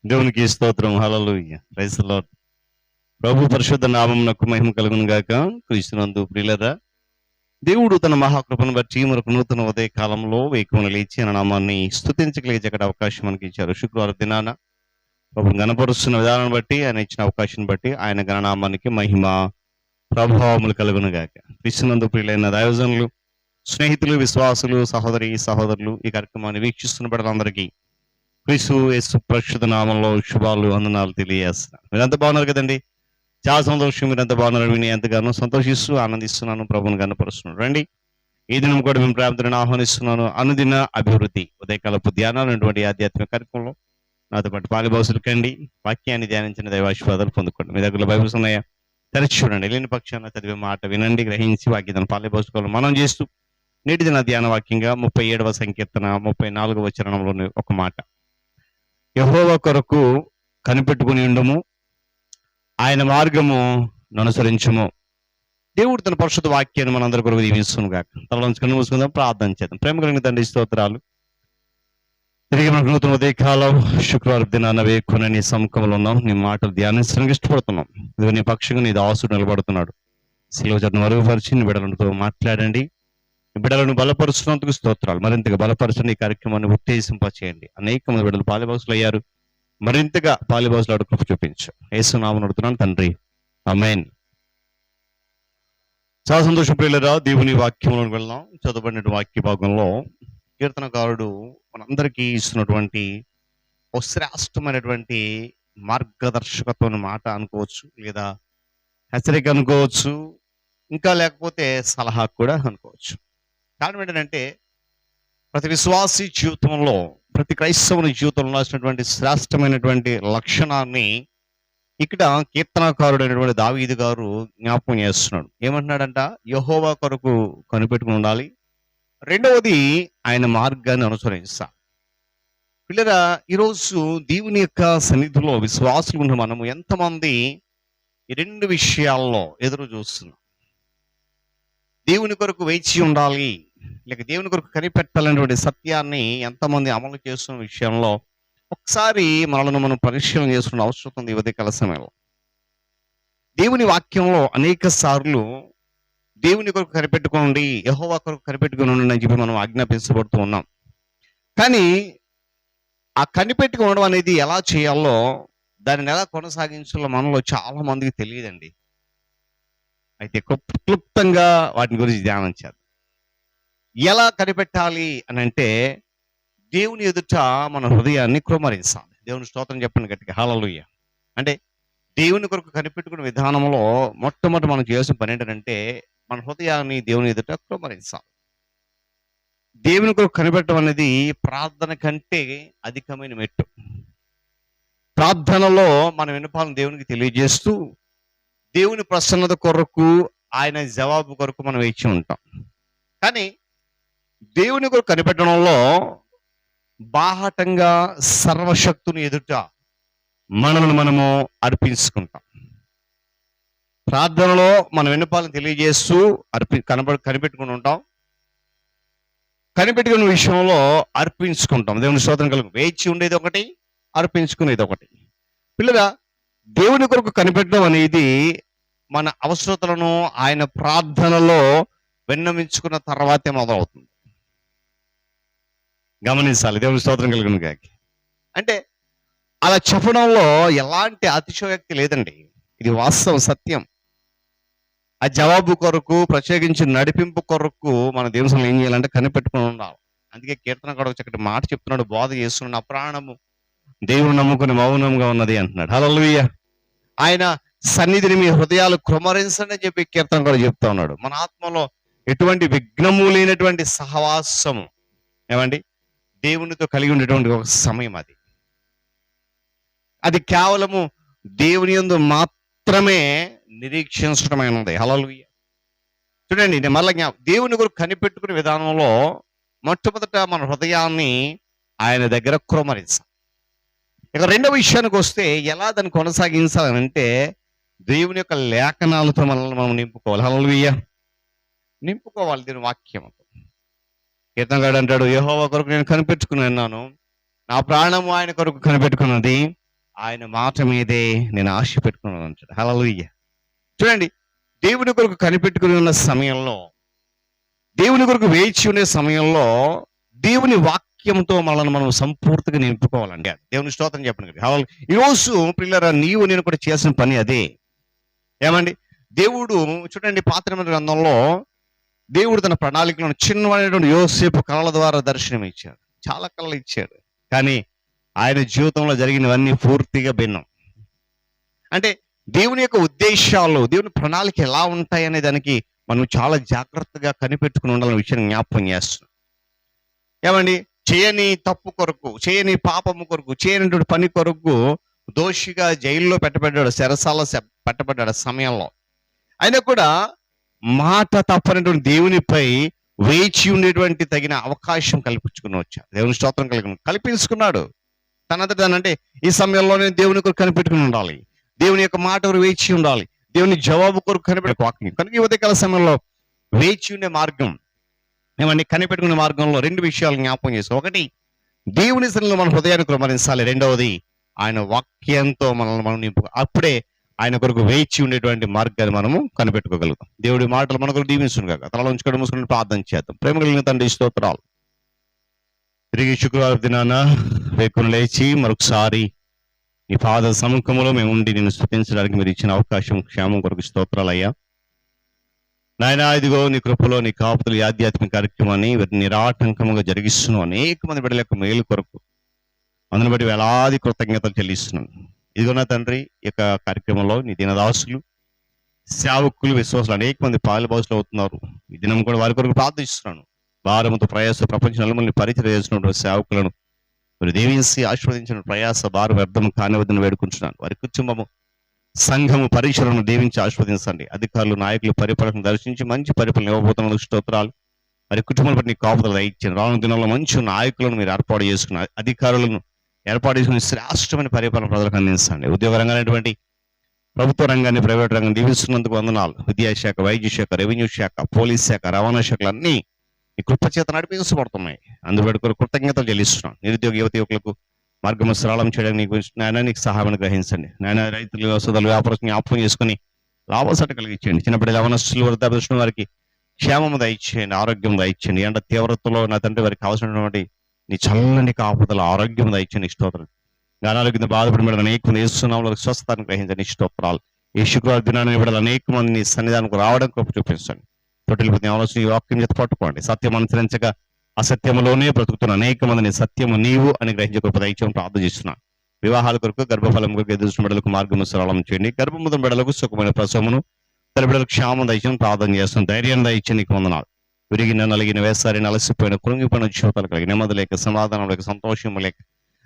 దేవునికి స్తోత్రం. Hallelujah. Praise the Lord. ప్రభు పరిశుద్ధ నామమునకు మహిమ కలుగును గాక. క్రీస్తునందు ప్రియులారా, దేవుడు తన మహాకృపను బట్టి మనకు నూతన ఉదయ కాలంలో వేకువన లేచి ఆయన నామాన్ని స్తుతించగలిగే అవకాశం మనకి ఇచ్చారు. శుక్రవారం దినాన ప్రభుని గణపరుస్తున్న విధానాన్ని బట్టి, ఆయన ఇచ్చిన అవకాశం బట్టి ఆయన గణనామానికి మహిమ ప్రభావములు కలుగును గాక. క్రీస్తునందు ప్రియులైన దైవజనులు, స్నేహితులు, విశ్వాసులు, సహోదరులు ఈ కార్యక్రమాన్ని వీక్షిస్తున్న బిడ్డలందరికీ క్రీస్తు యేసు పరిశుద్ధ నామంలో శుభాలు, వందనాలు తెలియజేస్తున్నాను. మీరంతా బాగున్నారు కదండి? చాలా సంతోషం. మీరంతా బాగున్నారు విని ఎంతగానో సంతోషిస్తూ ఆనందిస్తున్నాను. ప్రభుని గణపరుస్తున్నాను. రండి, ఈ దినం కూడా మేము ప్రార్థనను ఆహ్వానిస్తున్నాను. అనుదిన అభివృద్ధి ఉదయకాలపు ధ్యానాలు అనేటువంటి ఆధ్యాత్మిక కార్యక్రమంలో నాతో పాటు పాలిభాసులు కండి, వాక్యాన్ని ధ్యానించిన దైవాశీర్వాదాలు పొందుకోండి. మీ దగ్గర బైబిల్స్ ఉన్నాయా? తెరచి చూడండి. లేని పక్షాన చదివే మాట వినండి, గ్రహించి వాక్యాన్ని పాలిభాసుకోవాలి మనం చేస్తూ నేటి దిన ధ్యాన వాక్యంగా 37వ సంకీర్తన 34వ చరణంలోని ఒక మాట: యెహోవా కొరకు కనిపెట్టుకుని ఉండము, ఆయన మార్గము అనుసరించము. దేవుడు తన పరిశుద్ధ వాక్యాన్ని మనందరి కొరకు దీవిస్తును గాక. తలలోంచి కన్ను మూసుకుందాం, ప్రార్థన చేద్దాం. ప్రేమ కలిగిన తండ్రి, స్తోత్రాలు. తిరిగి మనకు నూతన ఉదయకాలం శుక్రవారం దినాన వేకున నీ సముఖంలో ఉన్నాం. నీ మాటలు ధ్యానించడానికి ఇష్టపడుతున్నాం. ఇదిగో నీ పక్షంగా నీ దాసుడు నిలబడుతున్నాడు. శిలువ జట్ను మరుగుపరిచి నీ బిడ్డలతో మాట్లాడండి. నీ బిడ్డలను బలపరుస్తున్నందుకు స్తోత్రాలు. మరింతగా బలపరచండి. ఈ కార్యక్రమాన్ని ఉత్తేజింపచేయండి. అనేక మంది బిడ్డలు పాలిభాసులు అయ్యారు. మరింతగా పాలిభాసులు కృప చూపించు. యేసు నామమున అడుగుతున్నాను తండ్రి, ఆమేన్. చాలా సంతోషం ప్రియులారా. దేవుని వాక్యంలోకి వెళ్దాం. చదవబడిన వాక్య భాగంలో కీర్తనకారుడు మనందరికీ ఇస్తున్నటువంటి ఒక శ్రేష్టమైనటువంటి మార్గదర్శకత్వం మాట అనుకోవచ్చు, లేదా హెచ్చరిక అనుకోవచ్చు, ఇంకా లేకపోతే సలహా కూడా అనుకోవచ్చు. కారణం ఏంటంటే, ప్రతి విశ్వాసి జీవితంలో, ప్రతి క్రైస్తవుని జీవితంలో ఉన్నటువంటి శ్రేష్టమైనటువంటి లక్షణాన్ని ఇక్కడ కీర్తనకారుడు అయినటువంటి దావీదు గారు జ్ఞాపకం చేస్తున్నాడు. ఏమంటున్నాడంట? యెహోవా కొరకు కనిపెట్టుకుని ఉండాలి. రెండవది, ఆయన మార్గాన్ని అనుసరించాలి. పిల్లరా, ఈరోజు దేవుని యొక్క సన్నిధిలో విశ్వాసులు ఉన్న మనము ఎంతమంది ఈ రెండు విషయాల్లో ఎదురు చూస్తున్నాం? దేవుని కొరకు వేచి ఉండాలి, లేక దేవుని కొరకు కనిపెట్టాలనేటువంటి సత్యాన్ని ఎంతమంది అమలు చేస్తున్న విషయంలో ఒకసారి మనల్ని మనం పరిశీలన చేసుకున్న అవసరం ఉంది. ఉదయకాల సమయంలో దేవుని వాక్యంలో అనేక సార్లు దేవుని కొరకు కనిపెట్టుకోండి, యెహోవా కొరకు కనిపెట్టుకుని ఉండండి అని చెప్పి మనం ఆజ్ఞాపించబడుతూ ఉన్నాం. కానీ ఆ కనిపెట్టుకోవడం అనేది ఎలా చేయాలో, దానిని ఎలా కొనసాగించాలో మనలో చాలా మందికి తెలియదండి. అయితే క్లుప్తంగా వాటి గురించి ధ్యానం చేద్దాం. ఎలా కనిపెట్టాలి అని అంటే, దేవుని ఎదుట మన హృదయాన్ని కృమ్మరించాలి. దేవుని స్తోత్రం చెప్పండి గట్టిగా, హల్లెలూయా. అంటే దేవుని కొరకు కనిపెట్టుకునే విధానంలో మొట్టమొదటి మనం చేయాల్సిన పని ఏంటంటే, మన హృదయాన్ని దేవుని ఎదుట కృమ్మరించాలి. దేవుని కొరకు కనిపెట్టడం అనేది ప్రార్థన కంటే అధికమైన మెట్టు. ప్రార్థనలో మన విన్నపాలను దేవునికి తెలియజేస్తూ, దేవుని ప్రసన్నత కొరకు, ఆయన జవాబు కొరకు మనం వేచి ఉంటాం. కానీ దేవుని కొరకు కనిపెట్టడంలో బాహటంగా సర్వశక్తుని ఎదుట మనల్ని మనము అర్పించుకుంటాం. ప్రార్థనలో మన విన్నపాలను తెలియజేస్తూ కనిపెట్టుకుని ఉంటాం. కనిపెట్టుకునే విషయంలో అర్పించుకుంటాం. దేవుని స్తోత్రం కలుగు. వేచి ఉండేది ఒకటి, అర్పించుకునేది ఒకటి. పిల్లగా, దేవుని కొరకు కనిపెట్టడం అనేది మన అవసరతలను ఆయన ప్రార్థనలో విన్నవించుకున్న తర్వాతే మొదలవుతుంది. గమనించాలి. దేవుని స్తోత్రం కలుగును గాక. అంటే అలా చెప్పడంలో ఎలాంటి అతిశయోక్తి లేదండి. ఇది వాస్తవం, సత్యం. ఆ జవాబు కొరకు, ప్రత్యేకించి నడిపింపు కొరకు మన దేవుని ఏం చేయాలంటే కనిపెట్టుకుని ఉండాలి. అందుకే కీర్తనకారుడు చక్కటి మాట చెప్తున్నాడు, బోధ చేస్తున్నాడు. నా ప్రాణము దేవుని నమ్ముకుని మౌనంగా ఉన్నది అంటున్నాడు. హల్లెలూయా. ఆయన సన్నిధిని మీ హృదయాలు కృమ్మరించండి అని చెప్పి కీర్తనకారుడు చెప్తా ఉన్నాడు. మన ఆత్మలో ఎటువంటి విఘ్నము లేనటువంటి సహవాసము, ఏమండి, దేవునితో కలిగి ఉండేటువంటి ఒక సమయం అది. అది కేవలము దేవుని యందు మాత్రమే నిరీక్షించడమైనది. హల్లెలూయా. చూడండి, నేను మళ్ళీ దేవుని కొరకు కనిపెట్టుకునే విధానంలో మొట్టమొదట మన హృదయాన్ని ఆయన దగ్గర కృమ్మరించాలి. ఇక రెండవ విషయానికి వస్తే, ఎలా దాన్ని కొనసాగించాలంటే, దేవుని యొక్క లేఖనాలతో మనల్ని మనం నింపుకోవాలి. హల్లెలూయా. నింపుకోవాలి దేవుని వాక్యంతో. కీర్తనకారుడు అంటాడు, యెహోవా కొరకు నేను కనిపెట్టుకుని ఉన్నాను, నా ప్రాణము ఆయన కొరకు కనిపెట్టుకున్నది, ఆయన మాట మీదే నేను ఆశ పెట్టుకున్నాను అంటాడు. హల్లెలూయా. చూడండి, దేవుని కొరకు కనిపెట్టుకుని ఉన్న సమయంలో, దేవుని కొరకు వేచి ఉండే సమయంలో దేవుని వాక్యంతో మనల్ని మనం సంపూర్తిగా నింపుకోవాలండి. దేవుని స్తోత్రం చెప్పండి. ఈరోజు పిల్లరా, నీవు నేను కూడా చేసిన పని అదే. ఏమండి, దేవుడు చూడండి, పాత నిబంధన గ్రంథంలో దేవుడు తన ప్రణాళికలను చిన్నవాడైనటువంటి యోసేపు కళల ద్వారా దర్శనం ఇచ్చాడు. చాలా కళలు ఇచ్చాడు, కానీ ఆయన జీవితంలో జరిగినవన్నీ పూర్తిగా భిన్నం. అంటే దేవుని యొక్క ఉద్దేశాలు, దేవుని ప్రణాళిక ఎలా ఉంటాయి అనే దానికి మనం చాలా జాగ్రత్తగా కనిపెట్టుకుని ఉండాలనే విషయాన్ని జ్ఞాపకం చేస్తున్నాం. ఏమండి, చేయని తప్పు కొరకు, చేయని పాపము కొరకు, చేయనటువంటి పని కొరకు దోషిగా జైల్లో పెట్టబడ్డాడు, చెరసాల పెట్టబడ్డాడు సమయంలో. అయినా కూడా మాట తప్పనటువంటి దేవునిపై వేచి ఉండేటువంటి తగిన అవకాశం కల్పించుకుని వచ్చాడు. దేవుని స్తోత్రం కల్పించుకున్నాడు. తనంటే ఈ సమయంలో నేను దేవుని కొరకు కనిపెట్టుకుని ఉండాలి, దేవుని యొక్క మాట కొరకు వేచి ఉండాలి, దేవుని జవాబు కొరకు కనిపెట్టుకోవాలి. కనుక ఈ ఉదయకాల సమయంలో వేచి ఉండే మార్గం, ఏమండి, కనిపెట్టుకునే మార్గంలో రెండు విషయాలు జ్ఞాపకం చేస్తాం. ఒకటి, దేవుని సన్నిధిలో మన హృదయాన్ని కుమరించాలి. రెండవది, ఆయన వాక్యంతో మనల్ని మనం నింపు. అప్పుడే ఆయన కొరకు వేచి ఉండేటువంటి మార్గాన్ని మనము కనిపెట్టుకోగలుగుతాం. దేవుడి మాటలు మన కొరకు దీవించును గాక. తలలో ఉంచుకొని మూసుకొని ప్రార్థన చేద్దాం. ప్రేమ కలిగిన తండ్రి, స్తోత్రాలు. తిరిగి శుక్రవారం దినాన వేకును లేచి మరొకసారి నీ పాద సముఖంలో మేము ఉండి నిన్ను స్తుతించడానికి మీరు ఇచ్చిన అవకాశం, క్షేమం కొరకు స్తోత్రాలయ్యా. నాయనా, ఇదిగో నీ కృపలో నీ కాపుదలు ఈ ఆధ్యాత్మిక కార్యక్రమాన్ని నిరాటంకముగా జరిగిస్తున్నావు. అనేక మంది బిడ్డల యొక్క మేలు కొరకు అందుని బట్టి వేలాది కృతజ్ఞతలు చెల్లిస్తున్నాను. ఇదిగో నా తండ్రి, ఈ యొక్క కార్యక్రమంలో నీ దినదాసులు, సేవకులు, విశ్వాసులు అనేక మంది పాలుబాసులు అవుతున్నారు. ఈ దినం కూడా వారి కొరకు ప్రార్థిస్తున్నాను. భారముతో ప్రయాస ప్రపంచ నలుమల్ని పరిచయం చేస్తున్నటువంటి సేవకులను మీరు దీవించి ఆశీర్వదించిన ప్రయాస భారం వ్యర్థం కానివద్దని వేడుకుంటున్నాను. వారి కుటుంబము, సంఘము, పరీక్షలను దీవించి ఆశీర్వదించండి. అధికారులు, నాయకులు పరిపాలన దర్శించి మంచి పరిపాలన ఇవ్వబోతున్న స్తోత్రాలు. వారి కుటుంబాల బట్టి నీ కాపుదలు దయచేయండి. రానున్న దినంలో మంచి నాయకులను మీరు ఏర్పాటు చేసుకున్న, అధికారులను ఏర్పాటు చేసుకుని శ్రేష్టమైన పరిపాలన ప్రజలకు అందించండి. ఉద్యోగ రంగాన్ని, ప్రభుత్వ రంగాన్ని, ప్రైవేట్ రంగాన్ని దీవిస్తున్నందుకు వందనాలు. విద్యాశాఖ, వైద్య శాఖ, రెవెన్యూ శాఖ, పోలీస్ శాఖ, రవాణా శాఖలు అన్నీ ఈ కృపచేత నడిపించబడుతున్నాయి. అందుబట్టి కొరకు కృతజ్ఞతలు చెల్లిస్తున్నాను. నిరుద్యోగ యువత యువకులకు మార్గము సరళం చేయడానికి నీకు సహాయాన్ని గ్రహించండి. నాయన, రైతులు, సోదరులు, వ్యాపారస్తులు జ్ఞాపకం చేసుకుని లాభసాట కలిగించండి. చిన్నప్పటి యవనస్తులు, వృద్ధాప్య వారికి క్షేమము దయచేయండి, ఆరోగ్యం దయచేయండి. ఎండ తీవ్రతలో నా తండ్రి వారికి కావాల్సినటువంటి నీ చల్లని కాపుదల, ఆరోగ్యం దయచేయండి. స్తోత్రాలు. అనారోగ్యంతో బాధపడి బిడ్డలు అనేక మంది యేసునామములో స్వస్థతను గ్రహించండి. స్తోత్రాలు. ఈ శుక్రవారం దినాన్ని బిడ్డలు అనేక మంది నీ సన్నిధానికి రావడం కృప చూపించండి. తొట్టిల్పతి ఆలోచన ఈ వాక్యం చేత పట్టుకోండి. సత్యం అనుసరించగా అసత్యములోనే బ్రతుకుతున్న అనేక మందిని సత్యము నీవు అని గ్రహించే కృప దయచేయమని ప్రార్థన చేస్తున్నాను. వివాహాల కొరకు, గర్భఫలం కొరకు ఎదురుస్తున్న బిడ్డలకు మార్గము సరళం చేయండి. గర్భముద్ర బిడ్డలకు సుఖమైన ప్రసవమును, తన బిడ్డలకు క్షేమం దయచేయమని ప్రార్థన చేస్తున్నాను. ధైర్యాన్ని దయచేయండి. నీకు వందనాలు. విరిగిన, నలిగిన, వేసారిన, అలసిపోయిన, కృంగిపోయిన జీవితాలు కలిగి నెమ్మది లేక, సమాధానం లేక, సంతోషం లేక,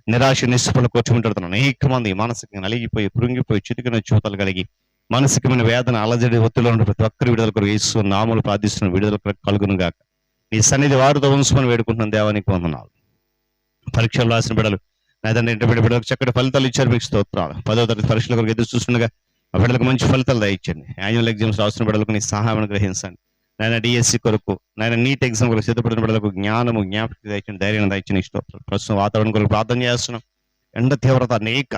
నిరాశ నిస్పృహలు కూర్చుంటున్నాను. అనేక మంది మానసికంగా నలిగిపోయి, కృంగిపోయి, చితికిన జీవితాలు కలిగి, మానసికమైన వేదన, అలజడి, ఒత్తిడిలో ఉన్న ప్రతి ఒక్కరి విడుదల కొరకు యేసు నామములో ప్రార్థిస్తున్న విడుదల కలుగును గాక. నీ సన్నిధి వారితో ఉంచుకొని వేడుకుంటున్నాను. దేవానికి వందనాలు. పరీక్షలు రాసిన బిడ్డలు, లేదంటే ఇంటర్మీడియట్ బిడ్డలకు చక్కటి ఫలితాలు ఇచ్చారు, మీకు స్తోత్రాలు. 10వ తరగతి పరీక్షల కొరకు ఎదురు చూస్తుండగా ఆ బిడ్డలకు మంచి ఫలితాలు దయచండి. యాన్యువల్ ఎగ్జామ్స్ రాసిన బిడ్డలకు నీ సహాయం గ్రహించండి. నాయన, డిఎస్సి కొరకు, నాయన నీట్ ఎగ్జామ్ కొరకు సిద్ధపడిన బిడ్డలకు జ్ఞానము, జ్ఞాపకం దయచండి, ధైర్యం దయచండి. స్తోత్రాలు. ప్రస్తుతం వాతావరణం కొరకు ప్రార్థన చేస్తున్నాం. ఎండ తీవ్రత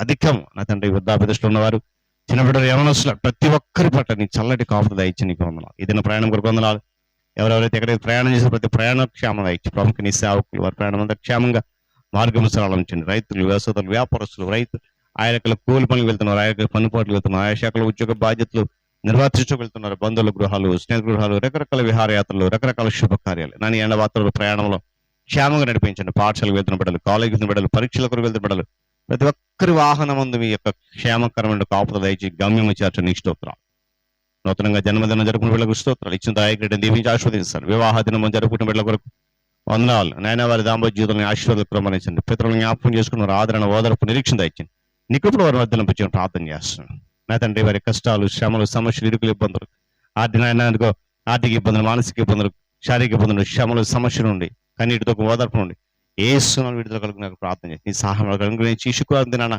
అధికం. నా తండ్రి, వృద్ధాప్య దశలో ఉన్నవారు, చిన్న బిడ్డలు, యవనస్తులు, ప్రతి ఒక్కరి పట్ల నీ చల్లటి కాపుదల దయచి నీకు వందనాలు. ఏదైనా ప్రయాణం కొరకు వందనాలు. ఎవరెవరైతే ఎక్కడైతే ప్రయాణం చేసిన ప్రతి ప్రయాణం క్షేమం దయచి, ప్రముఖ నీ సేవకులు వారి ప్రయాణం అంతా క్షేమంగా మార్గం సరళించండి. రైతులు, వ్యవసాయదారులు, వ్యాపారస్తులు, ఆయా కూలి పనులు వెళ్తున్నారు, ఆయా పనిపాట్లు వెళ్తున్నారు, ఆయా శాఖల ఉద్యోగ బాధ్యతలు నిర్వర్తించు వెళ్తున్నారు. బంధువుల గృహాలు, స్నేహితుల గృహాలు, రకరకాల విహారయాత్రలు, రకరకాల శుభకార్యాలు నాని ఎండ వాతావరణ ప్రయాణంలో క్షేమంగా నడిపించండి. పాఠశాలకు వెళ్తున్న బిడ్డలు, కాలేజీకి వెళ్తున్న బిడ్డలు, పరీక్షల కొరకు వెళ్తున్న బిడ్డలు, ప్రతి ఒక్కరి వాహనం ముందు మీ యొక్క క్షేమకరమైన కాపుదల దయచి గమ్యము చేర్చండి. స్తోత్రాలు. నూతనంగా జన్మదినం జరుపుకున్న బిడ్డలకు స్తోత్రాలు. ఇచ్చిన దాయకుడిని దీవించి ఆశీర్వదించారు. వివాహ దినం జరుపుకున్న బిడ్డల కొరకు వందనాలు. నాయన, వారి దాంపత్య జీవితాన్ని ఆశీర్వాదాలు ప్రమాణించండి. పితరులను జ్ఞాపకం చేసుకున్న ఆదరణ, ఓదరపు, నిరీక్షణ దయచండి. నికుపుడు వారి మధ్యలో పెంచి ప్రార్థన చేస్తున్నాను. నా తండ్రి, వారి కష్టాలు, శ్రమలు, సమస్యలు, ఇరుకులు, ఇబ్బందులు, ఆర్థిక ఇబ్బందులు, మానసిక ఇబ్బందులు, శారీరక ఇబ్బందులు, శ్రమలు, సమస్యలు నుండి, కన్నీటితో ఓదర్పు నుండి యేసునామములో విడుదల కలుగును నాకు ప్రార్థన చేసి నీ సహాయం అనుగ్రహించి శుక్రవారం దినాన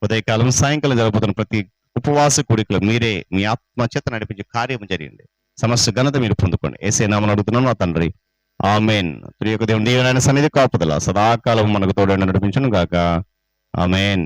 ఉదయకాలం, సాయంకాలం జరుగుతున్న ప్రతి ఉపవాస కూడికలో మీరే మీ ఆత్మ చేత నడిపించే కార్యం జరిగింది. సమస్త ఘనత మీరు పొందుకోండి. యేసయ్య నామమున అడుగుతున్నాను నా తండ్రి, ఆమేన్. త్రియొక దేవుని దీవెన, సన్నిధి, కాపుదల సదాకాలం మనకు తోడైన నడిపించును గాక. ఆమేన్.